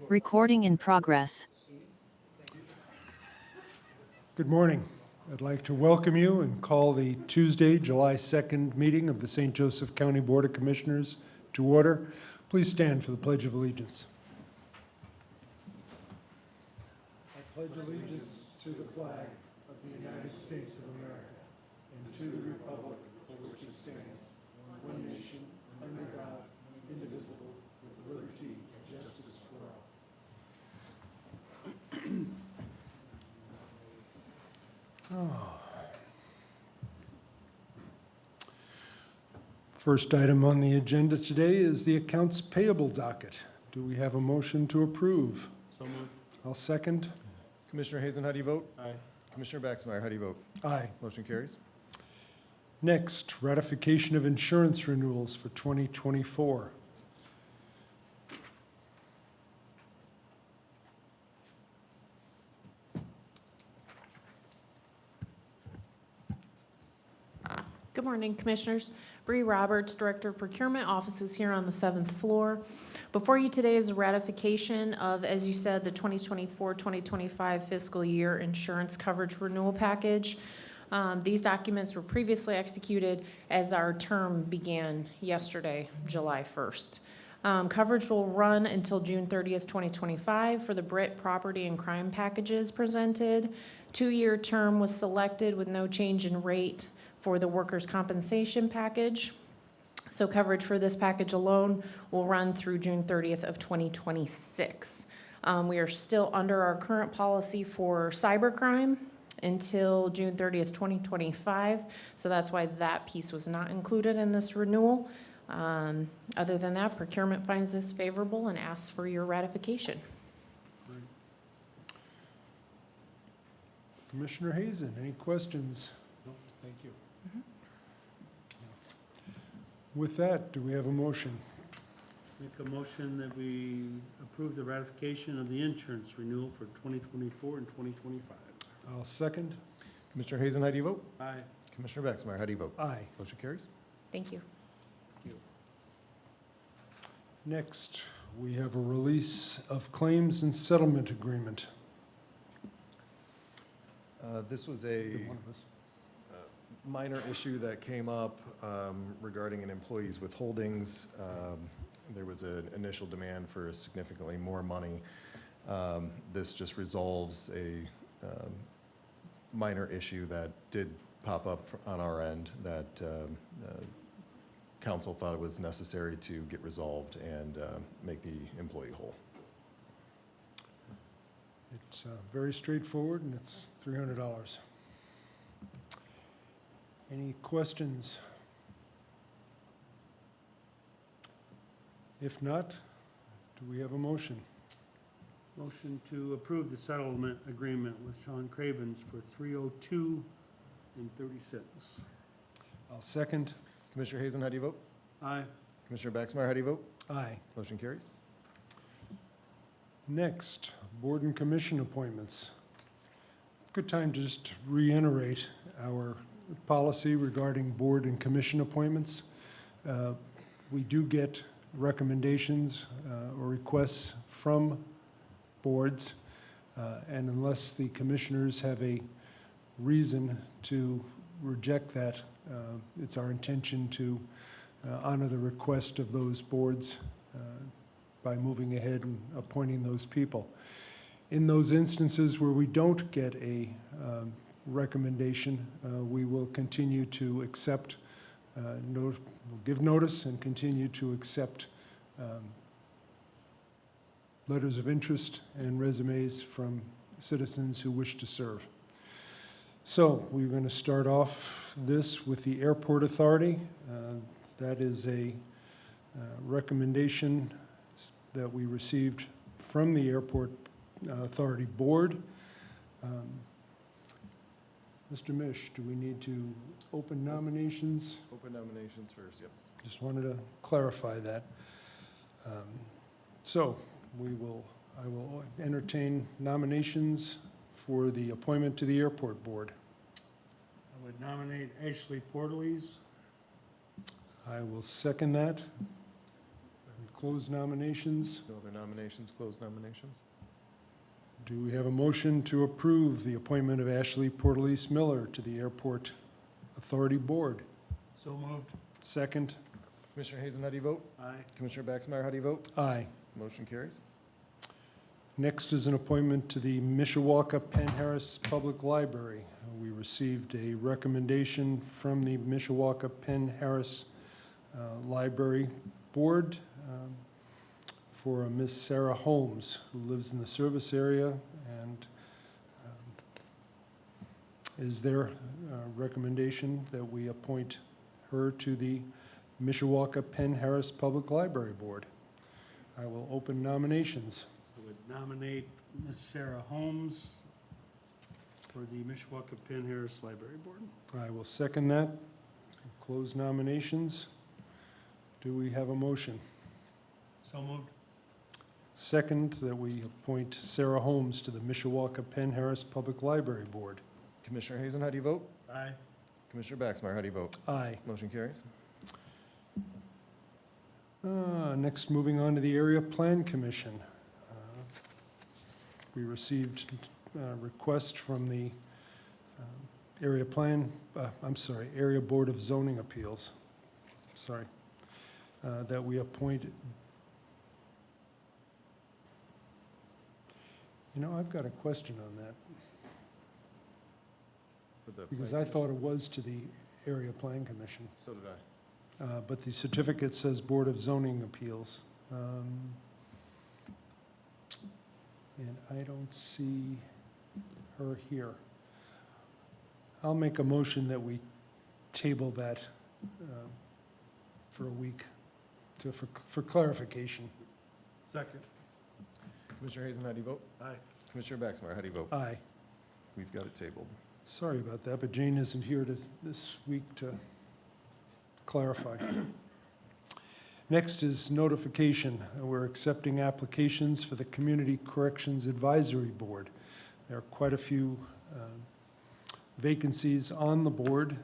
Recording in progress. Good morning. I'd like to welcome you and call the Tuesday, July 2nd meeting of the St. Joseph County Board of Commissioners to order. Please stand for the Pledge of Allegiance. I pledge allegiance to the flag of the United States of America and to the republic for which it stands, one nation, under God, indivisible, with liberty and justice for all. First item on the agenda today is the accounts payable docket. Do we have a motion to approve? So moved. I'll second. Commissioner Hazen, how do you vote? Aye. Commissioner Baxmeyer, how do you vote? Aye. Motion carries. Next, ratification of insurance renewals for 2024. Good morning, Commissioners. Bree Roberts, Director of Procurement, office is here on the 7th floor. Before you today is a ratification of, as you said, the 2024-2025 fiscal year insurance coverage renewal package. These documents were previously executed as our term began yesterday, July 1st. Coverage will run until June 30th, 2025 for the Brit property and crime packages presented. 2-year term was selected with no change in rate for the workers' compensation package. So coverage for this package alone will run through June 30th of 2026. We are still under our current policy for cybercrime until June 30th, 2025. So that's why that piece was not included in this renewal. Other than that, procurement finds this favorable and asks for your ratification. Commissioner Hazen, any questions? No, thank you. With that, do we have a motion? Make a motion that we approve the ratification of the insurance renewal for 2024 and 2025. I'll second. Commissioner Hazen, how do you vote? Aye. Commissioner Baxmeyer, how do you vote? Aye. Motion carries. Thank you. Next, we have a release of claims and settlement agreement. This was a Either one of us. minor issue that came up regarding an employee's withholdings. There was an initial demand for significantly more money. This just resolves a minor issue that did pop up on our end that council thought it was necessary to get resolved and make the employee whole. It's very straightforward, and it's $300. Any questions? If not, do we have a motion? Motion to approve the settlement agreement with Sean Cravens for $302.30. I'll second. Commissioner Hazen, how do you vote? Aye. Commissioner Baxmeyer, how do you vote? Aye. Motion carries. Next, board and commission appointments. Good time to just reiterate our policy regarding board and commission appointments. We do get recommendations or requests from boards, and unless the commissioners have a reason to reject that, it's our intention to honor the request of those boards by moving ahead and appointing those people. In those instances where we don't get a recommendation, we will continue to accept, we'll give notice and continue to accept letters of interest and resumes from citizens who wish to serve. So we're going to start off this with the Airport Authority. That is a recommendation that we received from the Airport Authority Board. Mr. Mish, do we need to open nominations? Open nominations first, yep. Just wanted to clarify that. So I will entertain nominations for the appointment to the Airport Board. I would nominate Ashley Portalees. I will second that. close nominations. No other nominations, close nominations? Do we have a motion to approve the appointment of Ashley Portalise Miller to the Airport Authority Board? So moved. Second? Commissioner Hazen, how do you vote? Aye. Commissioner Baxmeyer, how do you vote? Aye. Motion carries. Next is an appointment to the Mishawaka Penn Harris Public Library. We received a recommendation from the Mishawaka Penn Harris Library Board for a Miss Sarah Holmes, who lives in the service area, and is their recommendation that we appoint her to the Mishawaka Penn Harris Public Library Board. I will open nominations. I would nominate Ms. Sarah Holmes for the Mishawaka Penn Harris Library Board. I will second that. Close nominations. Do we have a motion? So moved. Second, that we appoint Sarah Holmes to the Mishawaka Penn Harris Public Library Board. Commissioner Hazen, how do you vote? Aye. Commissioner Baxmeyer, how do you vote? Aye. Motion carries. Next, moving on to the Area Plan Commission. We received a request from the Area Board of Zoning Appeals, that we appoint. You know, I've got a question on that, With the because Plan I thought it was to the Area Plan Commission. So did I. But the certificate says Board of Zoning Appeals. And I don't see her here. I'll make a motion that we table that for a week for clarification. Second. Commissioner Hazen, how do you vote? Aye. Commissioner Baxmeyer, how do you vote? Aye. We've got it tabled. Sorry about that, but Jane isn't here this week to clarify. Next is notification. We're accepting applications for the Community Corrections Advisory Board. There are quite a few vacancies on the board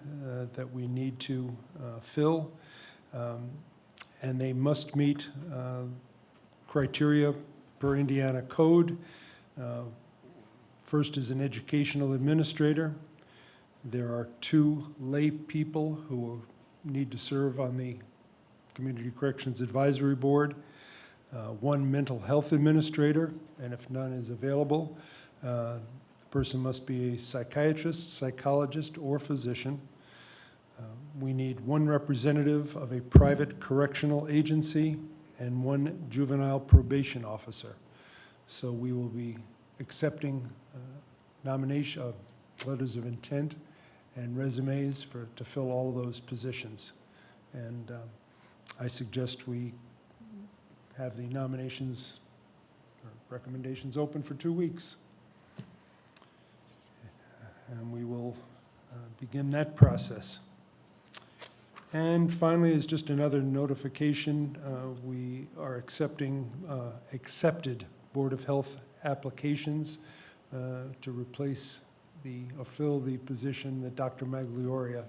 that we need to fill, and they must meet criteria per Indiana code. First is an educational administrator. There are 2 lay people who need to serve on the Community Corrections Advisory Board, 1 mental health administrator, and if none is available, the person must be a psychiatrist, psychologist, or physician. We need 1 representative of a private correctional agency and 1 juvenile probation officer. So we will be accepting nomination, letters of intent and resumes to fill all of those positions. And I suggest we have the nominations or recommendations open for 2 weeks. And we will begin that process. And finally is just another notification. We are accepted Board of Health applications to replace or fill the position that Dr. Magliori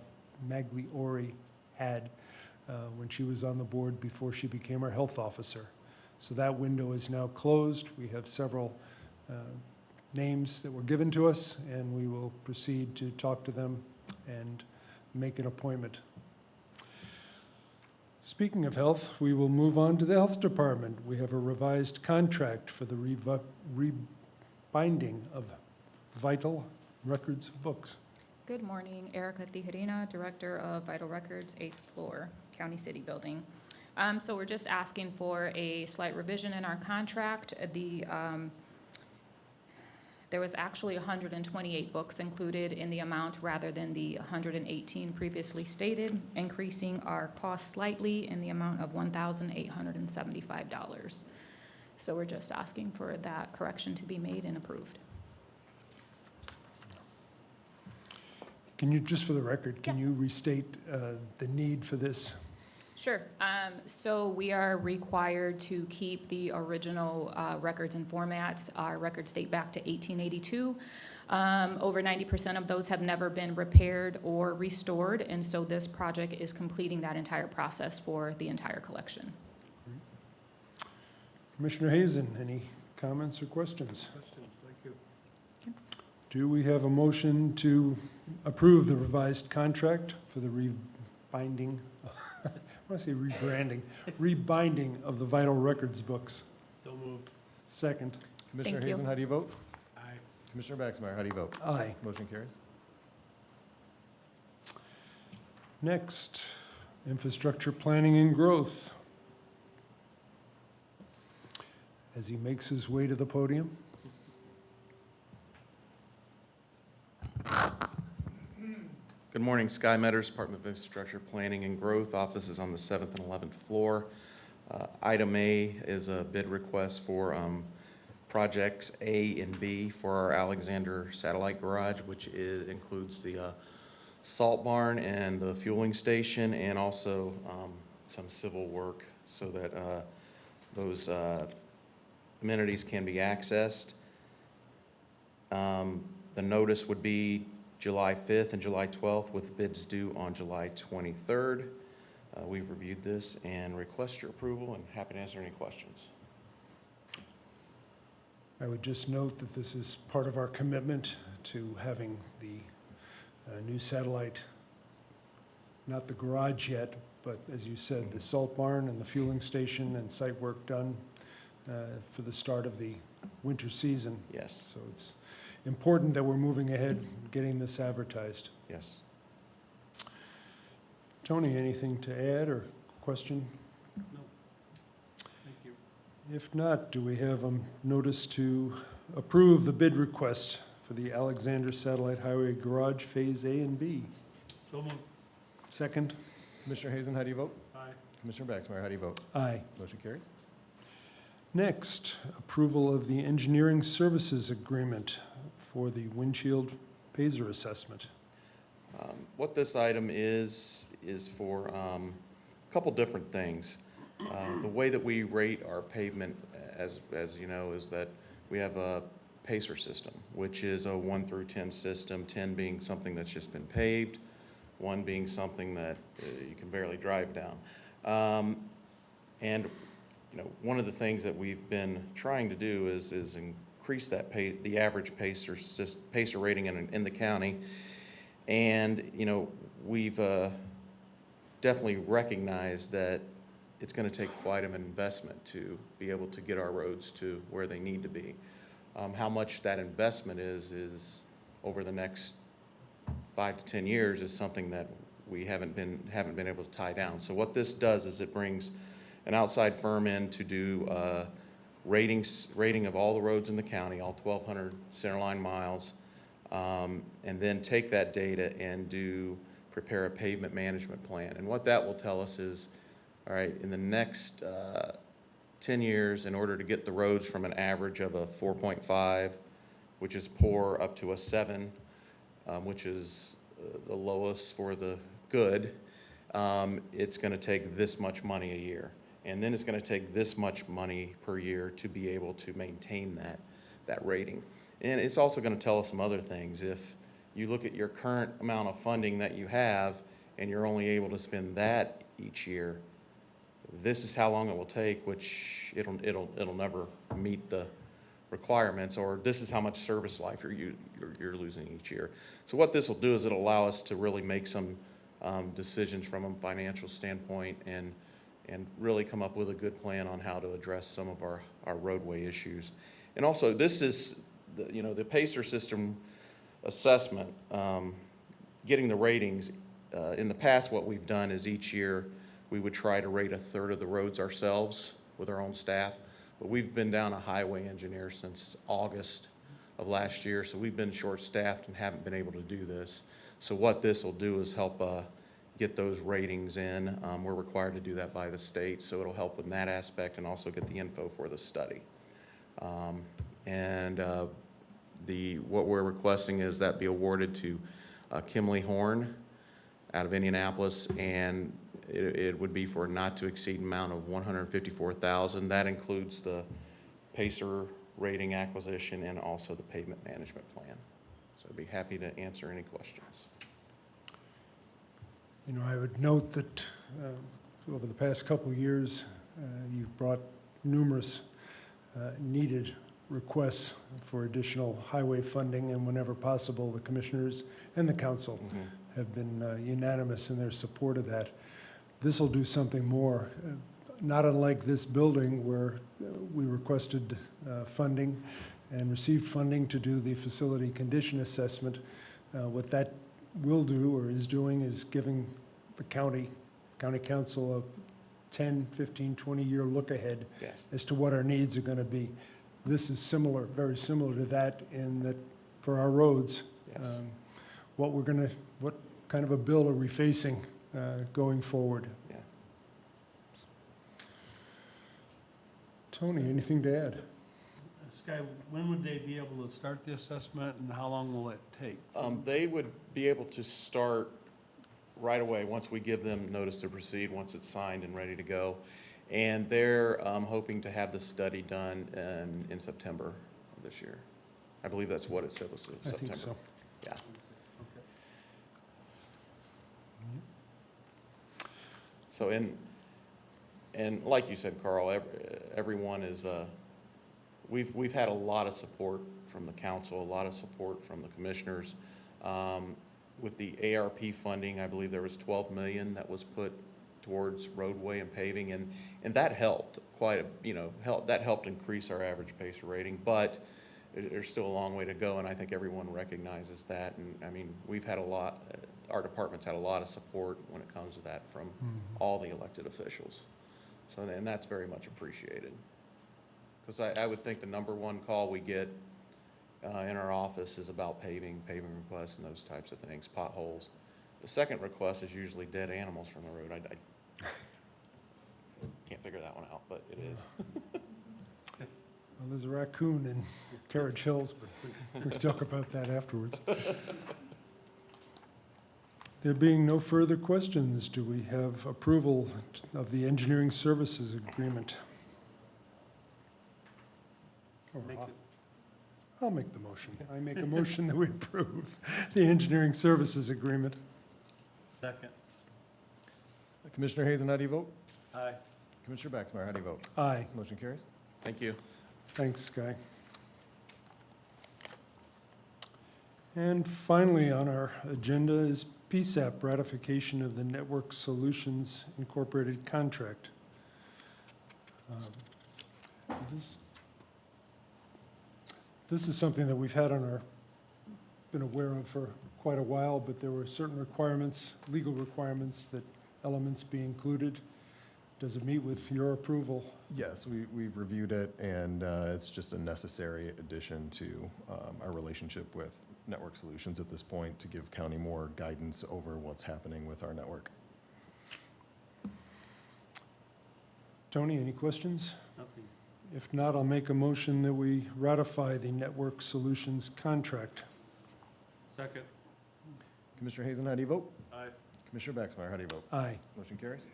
had when she was on the board before she became our health officer. So that window is now closed. We have several names that were given to us, and we will proceed to talk to them and make an appointment. Speaking of health, we will move on to the Health Department. We have a revised contract for the rebinding of vital records books. Good morning, Erica Tijerina, Director of Vital Records, 8th floor, County City Building. So we're just asking for a slight revision in our contract. There was actually 128 books included in the amount rather than the 118 previously stated, increasing our cost slightly in the amount of $1,875. So we're just asking for that correction to be made and approved. Can you, just for the record, can you restate the need for this? Sure. So we are required to keep the original records and formats. Our records date back to 1882. Over 90% of those have never been repaired or restored, and so this project is completing that entire process for the entire collection. Commissioner Hazen, any comments or questions? Questions? Thank you. Do we have a motion to approve the revised contract for the rebinding, I want to say rebranding, rebinding of the vital records books? So moved. Second. Commissioner Thank you. Hazen, how do you vote? Aye. Commissioner Baxmeyer, how do you vote? Aye. Motion carries. Next, infrastructure planning and growth. As he makes his way to the podium. Good morning, Sky Meadows, Department of Infrastructure Planning and Growth. Office is on the 7th and 11th floor. Item A is a bid request for projects A and B for our Alexander Satellite Garage, which includes the salt barn and the fueling station, and also some civil work so that those amenities can be accessed. The notice would be July 5th and July 12th, with bids due on July 23rd. We've reviewed this and request your approval, and happy to answer any questions. I would just note that this is part of our commitment to having the new satellite, not the garage yet, but as you said, the salt barn and the fueling station and site work done for the start of the winter season. Yes, So it's important that we're moving ahead, getting this advertised. yes. Tony, anything to add or question? No. Thank you. If not, do we have a notice to approve the bid request for the Alexander Satellite Highway Garage Phase A and B? So moved. Second? Commissioner Hazen, how do you vote? Aye. Commissioner Baxmeyer, how do you vote? Aye. Motion carries. Next, approval of the engineering services agreement for the windshield Pazer assessment. What this item is for a couple different things. The way that we rate our pavement, as you know, is that we have a PACER system, which is a 1 through 10 system, 10 being something that's just been paved, 1 being something that you can barely drive down. And you know, one of the things that we've been trying to do is increase the average PACER rating in the county. And you know, we've definitely recognized that it's going to take quite an investment to be able to get our roads to where they need to be. How much that investment is over the next 5 to 10 years is something that we haven't been able to tie down. So what this does is it brings an outside firm in to do rating of all the roads in the county, all 1,200 centerline miles, and then take that data and prepare a pavement management plan. And what that will tell us is, all right, in the next 10 years, in order to get the roads from an average of a 4.5, which is poor, up to a 7, which is the lowest for the good, it's going to take this much money a year. And then it's going to take this much money per year to be able to maintain that rating. And it's also going to tell us some other things. If you look at your current amount of funding that you have and you're only able to spend that each year, this is how long it will take, which it'll never meet the requirements, or this is how much service life you're losing each year. So what this will do is it'll allow us to really make some decisions from a financial standpoint and really come up with a good plan on how to address some of our roadway issues. And also, this is the PACER system assessment, getting the ratings. In the past, what we've done is each year we would try to rate a third of the roads ourselves with our own staff, but we've been down a highway engineer since August of last year, so we've been short-staffed and haven't been able to do this. So what this will do is help get those ratings in. We're required to do that by the state, so it'll help in that aspect and also get the info for the study. What we're requesting is that be awarded to Kimley Horn out of Indianapolis, and it would be for a not-to-exceed amount of $154,000. That includes the PACER rating acquisition and also the pavement management plan. So I'd be happy to answer any questions. You know, I would note that over the past couple of years, you've brought numerous needed requests for additional highway funding, and whenever possible, the commissioners and the council have been unanimous in their support of that. This will do something more, not unlike this building where we requested funding and received funding to do the facility condition assessment. What that will do or is doing is giving the county council a 10, 15, 20-year look ahead Yes. as to what our needs are going to be. This is similar, very similar to that in that for our roads, Yes. what kind of a bill are we facing going forward? Yeah. Tony, anything to add? Sky, when would they be able to start the assessment, and how long will it take? They would be able to start right away, once we give them notice to proceed, once it's signed and ready to go. And they're hoping to have the study done in September of this year. I believe that's what it said was September. I think so. Yeah. Okay. So, and like you said, Carl, everyone is, we've had a lot of support from the council, a lot of support from the commissioners. With the ARP funding, I believe there was 12 million that was put towards roadway and paving, and that helped quite a, that helped increase our average pacer rating, but there's still a long way to go, and I think everyone recognizes that. And I mean, we've had a lot, our department's had a lot of support when it comes to that from all the elected officials. So, and that's very much appreciated. Because I would think the number one call we get in our office is about paving requests and those types of things, potholes. The second request is usually dead animals from the road. I can't figure that one out, but it is. Well, there's a raccoon in Carriage Hills, but we'll talk about that afterwards. There being no further questions, do we have approval of the engineering services agreement? Make it- I'll make the motion. I make a motion that we approve the engineering services agreement. Second. Commissioner Hazen, how do you vote? Aye. Commissioner Baxmeyer, how do you vote? Aye. Motion carries. Thank you. Thanks, Sky. And finally on our agenda is PSAP, ratification of the Network Solutions Incorporated contract. This is something that we've had on our, been aware of for quite a while, but there were certain requirements, legal requirements, that elements be included. Does it meet with your approval? Yes, we've reviewed it, and it's just a necessary addition to our relationship with Network Solutions at this point to give county more guidance over what's happening with our network. Tony, any questions? Nothing. If not, I'll make a motion that we ratify the Network Solutions contract. Second. Commissioner Hazen, how do you vote? Aye. Commissioner Baxmeyer, how do you vote? Aye. Motion carries.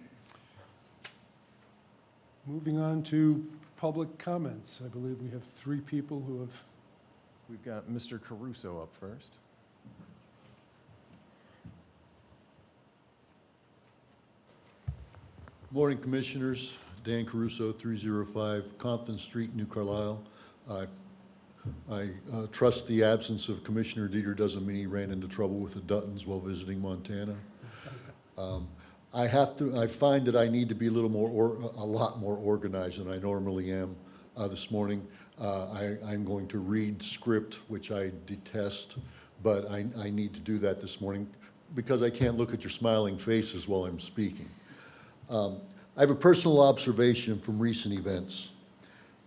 Moving on to public comments. I believe we have 3 people who have, We've got Mr. Caruso up first. Morning, Commissioners. Dan Caruso, 305 Compton Street, New Carlisle. I trust the absence of Commissioner Dieter doesn't mean he ran into trouble with the Duttons while visiting Montana. I find that I need to be a lot more organized than I normally am this morning. I'm going to read script, which I detest, but I need to do that this morning because I can't look at your smiling faces while I'm speaking. I have a personal observation from recent events.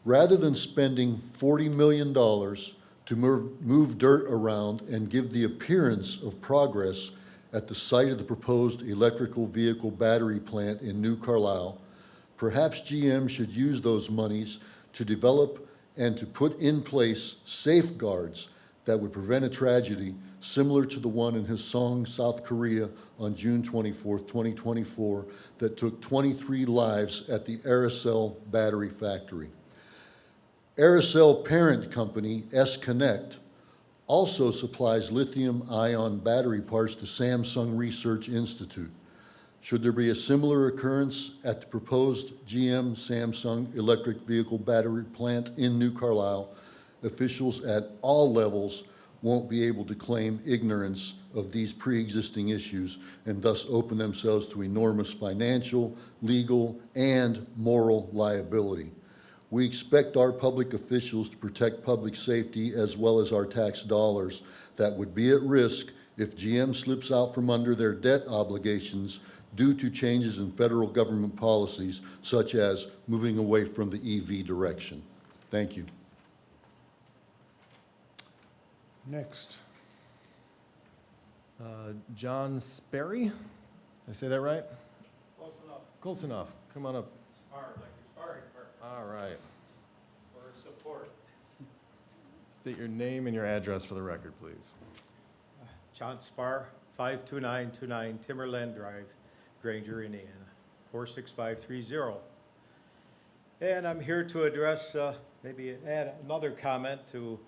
Rather than spending $40 million to move dirt around and give the appearance of progress at the site of the proposed electrical vehicle battery plant in New Carlisle, perhaps GM should use those monies to develop and to put in place safeguards that would prevent a tragedy similar to the one in Hillsong, South Korea on June 24th, 2024, that took 23 lives at the Aerosol battery factory. Aerosol parent company, S-Connect, also supplies lithium-ion battery parts to Samsung Research Institute. Should there be a similar occurrence at the proposed GM Samsung electric vehicle battery plant in New Carlisle, officials at all levels won't be able to claim ignorance of these pre-existing issues and thus open themselves to enormous financial, legal, and moral liability. We expect our public officials to protect public safety as well as our tax dollars that would be at risk if GM slips out from under their debt obligations due to changes in federal government policies, such as moving away from the EV direction. Thank you. Next. John Sperry, did I say that right? Close enough. Close enough. Come on up. All right. For support. State your name and your address for the record, please. John Spar, 52929 Timberland Drive, Granger, Indiana, 46530. And I'm here to address, maybe add another comment to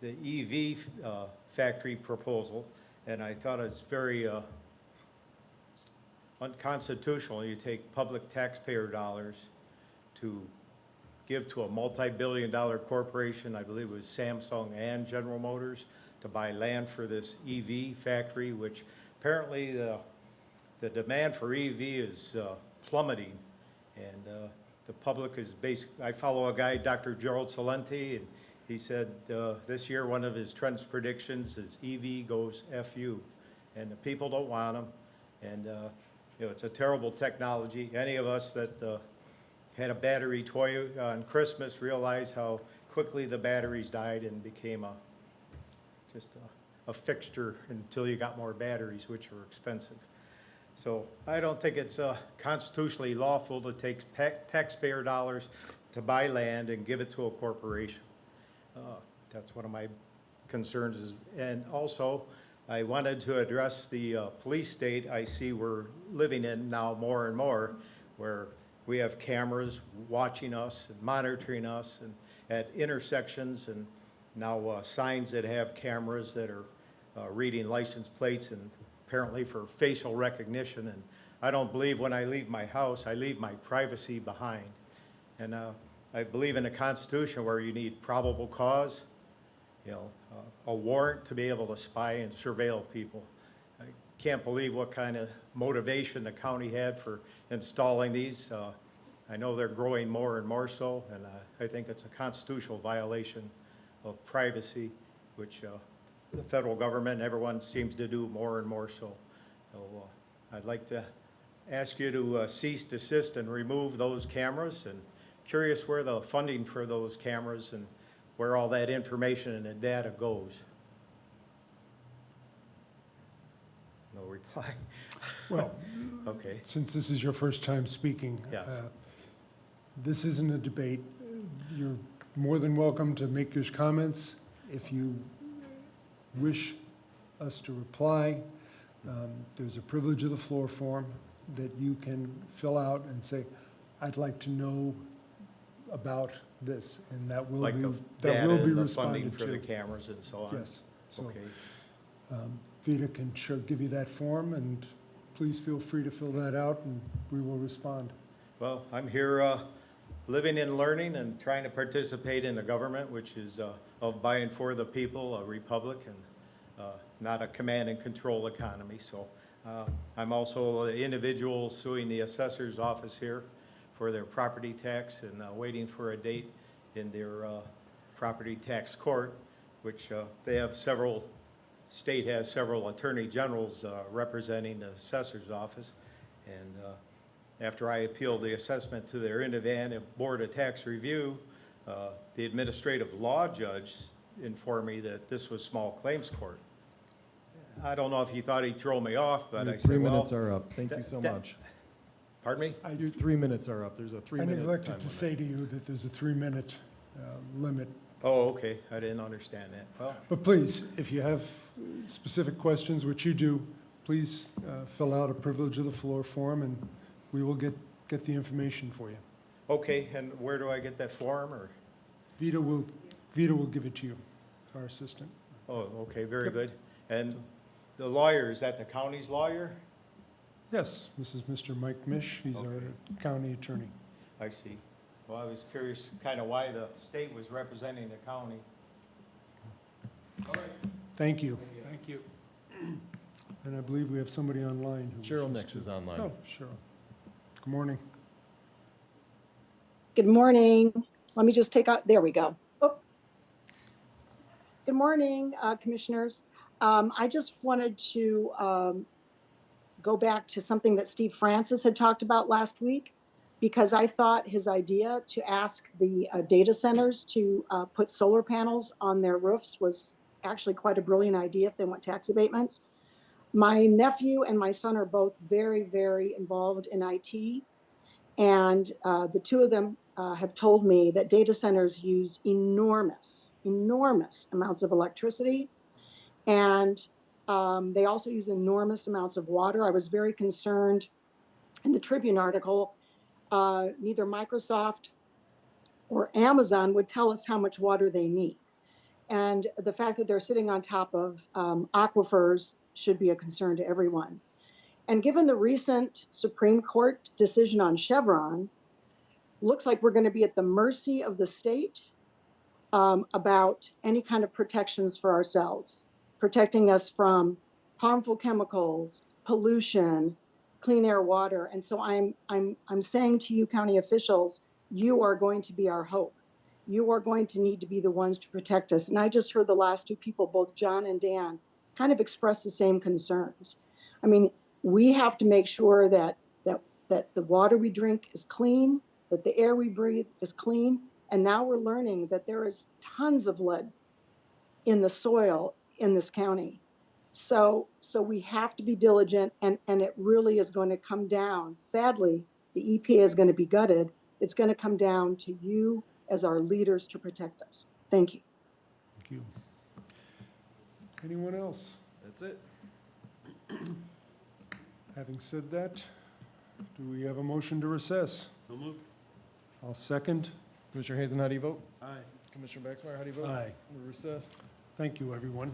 the EV factory proposal. And I thought it's very unconstitutional. You take public taxpayer dollars to give to a multi-billion-dollar corporation, I believe it was Samsung and General Motors, to buy land for this EV factory, which apparently the demand for EV is plummeting. And the public is I follow a guy, Dr. Gerald Salenti, and he said this year one of his trends predictions is EV goes FU. And the people don't want them. And you know, it's a terrible technology. Any of us that had a battery toy on Christmas realized how quickly the batteries died and became just a fixture until you got more batteries, which are expensive. So I don't think it's constitutionally lawful to take taxpayer dollars to buy land and give it to a corporation. That's one of my concerns. And also, I wanted to address the police state I see we're living in now more and more, where we have cameras watching us and monitoring us and at intersections, and now signs that have cameras that are reading license plates and apparently for facial recognition. And I don't believe when I leave my house, I leave my privacy behind. And I believe in a Constitution where you need probable cause, you know, a warrant to be able to spy and surveil people. I can't believe what kind of motivation the county had for installing these. I know they're growing more and more so, and I think it's a constitutional violation of privacy, which the federal government and everyone seems to do more and more so. So I'd like to ask you to cease, desist, and remove those cameras, and curious where the funding for those cameras and where all that information and the data goes. No reply. Well, Okay. since this is your first time speaking, Yes. This isn't a debate. You're more than welcome to make your comments. If you wish us to reply, there's a privilege of the floor form that you can fill out and say, I'd like to know about this, and that will Like be, the that data will be and the funding responded for the to. cameras and so on? Yes. So Okay. Vita can give you that form, and please feel free to fill that out, and we will respond. Well, I'm here living and learning and trying to participate in the government, which is of by and for the people, a republic, and not a command and control economy. So I'm also an individual suing the assessor's office here for their property tax and waiting for a date in their property tax court, which they have several, state has several attorney generals representing the assessor's office. And after I appealed the assessment to their independent board of tax review, the administrative law judge informed me that this was small claims court. I don't know if he thought he'd throw me off, but Your I said, 3 well. minutes are up. Thank you so that- much. Pardon me? Your 3 minutes are up. There's a I 3-minute time neglected to limit. say to you that there's a 3-minute limit. Oh, okay, I didn't understand that. Well, But please, if you have specific questions, which you do, please fill out a privilege of the floor form, and we will get the information for you. okay, and where do I get that form, or? Vita will give it to you, our assistant. Oh, okay, very Yep. good. And the lawyer, is that the county's lawyer? Yes, this is Mr. Mike Mish. He's our county attorney. I see. Well, I was curious kind of why the state was representing the county. Thank you. Thank you. And I believe we have somebody online who Cheryl wishes Nix to- is online. Oh, Cheryl. Good morning. Good morning. Let me just take out, there we go. Oh. Good morning, Commissioners. I just wanted to go back to something that Steve Francis had talked about last week, because I thought his idea to ask the data centers to put solar panels on their roofs was actually quite a brilliant idea if they want tax abatements. My nephew and my son are both very, very involved in IT. And the two of them have told me that data centers use enormous amounts of electricity. And they also use enormous amounts of water. I was very concerned in the Tribune article, neither Microsoft or Amazon would tell us how much water they need. And the fact that they're sitting on top of aquifers should be a concern to everyone. And given the recent Supreme Court decision on Chevron, looks like we're going to be at the mercy of the state about any kind of protections for ourselves, protecting us from harmful chemicals, pollution, clean air, water. And so I'm saying to you, county officials, you are going to be our hope. You are going to need to be the ones to protect us. And I just heard the last two people, both John and Dan, kind of express the same concerns. I mean, we have to make sure that the water we drink is clean, that the air we breathe is clean. And now we're learning that there is tons of lead in the soil in this county. So we have to be diligent, and it really is going to come down. Sadly, the EPA is going to be gutted. It's going to come down to you as our leaders to protect us. Thank you. Thank you. Anyone else? That's it. Having said that, do we have a motion to recess? So moved. I'll second. Commissioner Hazen, how do you vote? Aye. Commissioner Baxmeyer, how do you vote? Aye. We're recessed. Thank you, everyone.